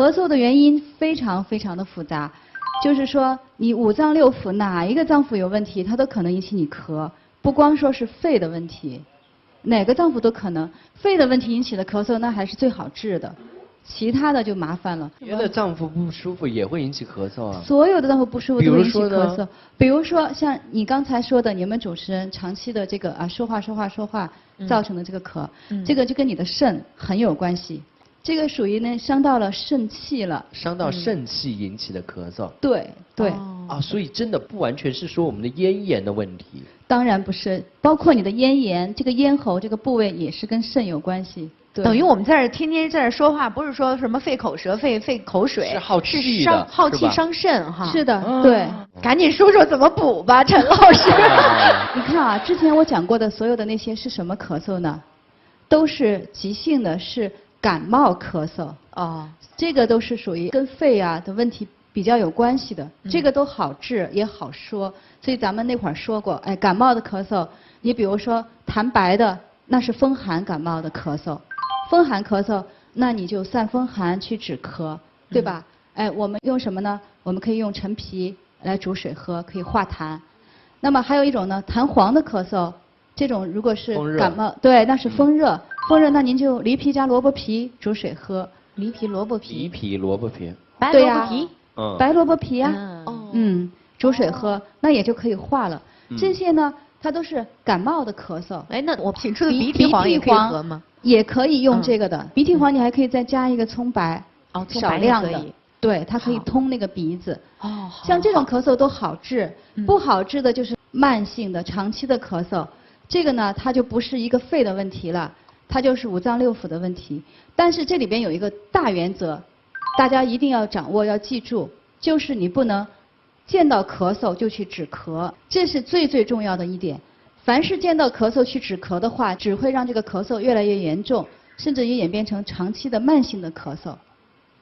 咳嗽的原因非常非常的复杂，就是说你五脏六腑哪一个脏腑有问题，它都可能引起你咳，不光说是肺的问题，哪个脏腑都可能。肺的问题引起的咳嗽那还是最好治的，其他的就麻烦了。别的脏腑不舒服也会引起咳嗽啊。所有的脏腑不舒服都会引起咳嗽比如说呢。比如说像你刚才说的，你们主持人长期的这个说话造成的这个咳，这个就跟你的肾很有关系。这个属于呢伤到了肾气了。伤到肾气引起的咳嗽。对对。啊，所以真的不完全是说我们的咽炎的问题。当然不是，包括你的咽炎，这个咽喉这个部位也是跟肾有关系。对。等于我们在这天天在这说话，不是说什么费口舌、费口水，是耗气的，是耗气吧伤肾哈。是的，对。赶紧说说怎么补吧，陈老师。你看啊，之前我讲过的所有的那些是什么咳嗽呢？都是急性的，是感冒咳嗽。哦。这个都是属于跟肺啊的问题比较有关系的，这个都好治也好说。所以咱们那会儿说过，哎，感冒的咳嗽，你比如说痰白的，那是风寒感冒的咳嗽。风寒咳嗽，那你就散风寒去止咳，对吧？哎，我们用什么呢？我们可以用陈皮来煮水喝，可以化痰。那么还有一种呢，痰黄的咳嗽，这种如果是感冒，对，那是风热。风热，那您就梨皮加萝卜皮煮水喝。梨皮、萝卜皮。梨皮、萝卜皮。白萝卜皮。白萝卜皮呀。煮水喝，那也就可以化了。这些呢，它都是感冒的咳嗽。哎，那我品出的鼻涕黄也可以喝吗？也可以用这个的。鼻涕黄你还可以再加一个葱白，少量的。对，它可以通那个鼻子。哦。像这种咳嗽都好治，不好治的就是慢性的、长期的咳嗽。这个呢，它就不是一个肺的问题了，它就是五脏六腑的问题。但是这里边有一个大原则，大家一定要掌握、要记住，就是你不能见到咳嗽就去止咳，这是最最重要的一点。凡是见到咳嗽去止咳的话，只会让这个咳嗽越来越严重，甚至于演变成长期的慢性的咳嗽。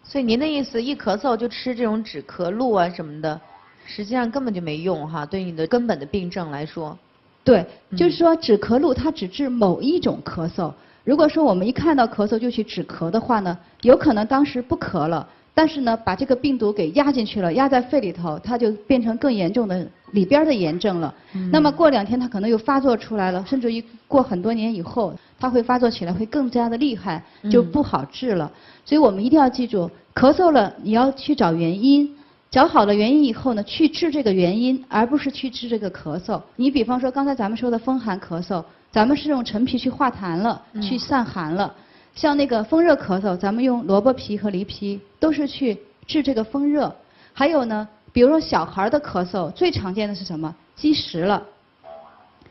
所以您的意思，一咳嗽就吃这种止咳露啊什么的，实际上根本就没用哈，对你的根本的病症来说。对，就是说止咳露它只治某一种咳嗽。如果说我们一看到咳嗽就去止咳的话呢，有可能当时不咳了，但是呢把这个病毒给压进去了，压在肺里头，它就变成更严重的里边的炎症了。那么过2天它可能又发作出来了，甚至于过很多年以后，它会发作起来会更加的厉害，就不好治了。所以我们一定要记住，咳嗽了你要去找原因。找好了原因以后呢，去治这个原因，而不是去治这个咳嗽。你比方说刚才咱们说的风寒咳嗽，咱们是用陈皮去化痰了，去散寒了。像那个风热咳嗽，咱们用萝卜皮和梨皮，都是去治这个风热。还有呢，比如说小孩的咳嗽，最常见的是什么？积食了。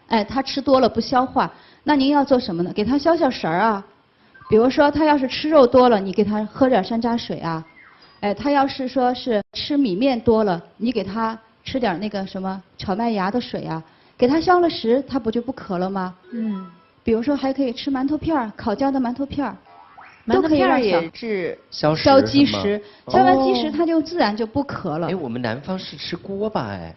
哎，他吃多了不消化，那您要做什么呢？给他消消食儿啊。比如说他要是吃肉多了，你给他喝点山楂水啊。哎，他要是说是吃米面多了，你给他吃点那个什么炒麦芽的水啊，给他消了食，他不就不咳了吗？比如说还可以吃馒头片儿，烤焦的馒头片儿，馒头片儿也治消积食，消完积食他就自然就不咳了。哎，我们南方是吃锅巴哎。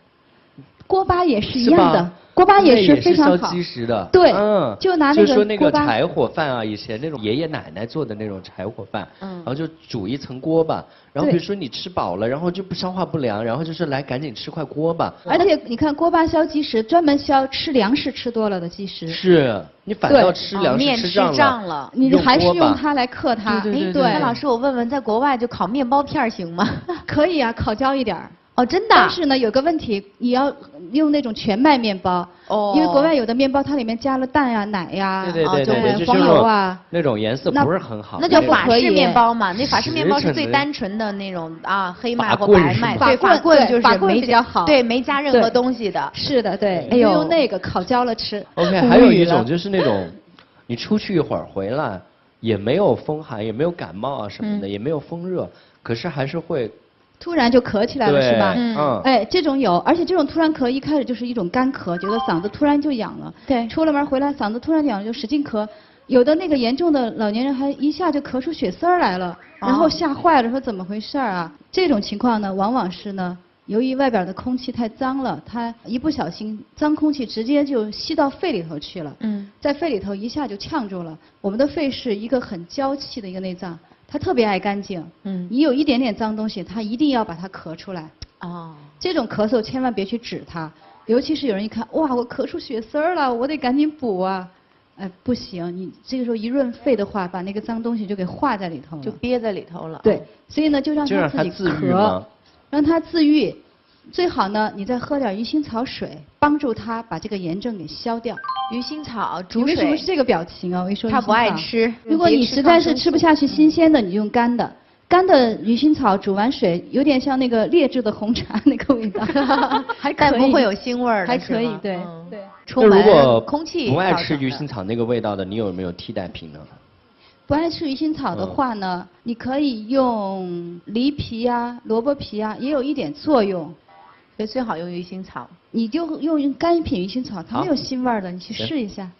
锅巴也是一样的，锅巴也是非常好。消积食的。对，就拿那个就说那个柴火饭啊，以前那种爷爷奶奶做的那种柴火饭，然后就煮一层锅巴，然后比如说你吃饱了，然后就不消化不良，然后就是来赶紧吃块锅巴。而且你看锅巴消积食，专门消吃粮食吃多了的积食。是，你反倒吃粮食吃胀了，你还是用它来克它。对，那老师我问问，在国外就烤面包片行吗？可以啊，烤焦一点。哦，真的。但是呢，有个问题，你要用那种全麦面包。哦。因为国外有的面包它里面加了蛋呀、奶呀，对，黄油啊，那种颜色不是很好。那叫法式面包嘛？那法式面包是最单纯的那种啊，黑麦或白麦。对，法棍就是比较好。对，没加任何东西的。是的，对。哎呦，用那个烤焦了吃。OK， 还有一种就是那种，你出去一会儿回来，也没有风寒，也没有感冒啊什么的，也没有风热，可是还是会。突然就咳起来了是吧？哎，这种有，而且这种突然咳一开始就是一种干咳，觉得嗓子突然就痒了。对。出了门回来嗓子突然痒了就使劲咳，有的那个严重的老年人还一下就咳出血丝儿来了，然后吓坏了，说怎么回事啊？这种情况呢，往往是呢，由于外边的空气太脏了，它一不小心脏空气直接就吸到肺里头去了。在肺里头一下就呛住了。我们的肺是一个很娇气的一个内脏。它特别爱干净。你有一点点脏东西，它一定要把它咳出来。这种咳嗽千万别去指它，尤其是有人一看，哇，我咳出血丝儿了，我得赶紧补啊。不行，你这个时候一润肺的话，把那个脏东西就给化在里头了，就憋在里头了。对，所以呢，就让他自己咳，让他自愈。最好呢，你再喝点鱼腥草水，帮助他把这个炎症给消掉。鱼腥草煮水。为什么是这个表情啊？我一说他不爱吃。如果你实在是吃不下去新鲜的，你用干的。干的鱼腥草煮完水，有点像那个劣质的红茶那个味道，还可以，但不会有腥味儿的，还可以，对对。充满空气。不爱吃鱼腥草那个味道的，你有没有替代品呢？不爱吃鱼腥草的话呢，你可以用梨皮啊、萝卜皮啊，也有一点作用。所以最好用鱼腥草。你就用干品鱼腥草，它没有腥味的，你去试一下。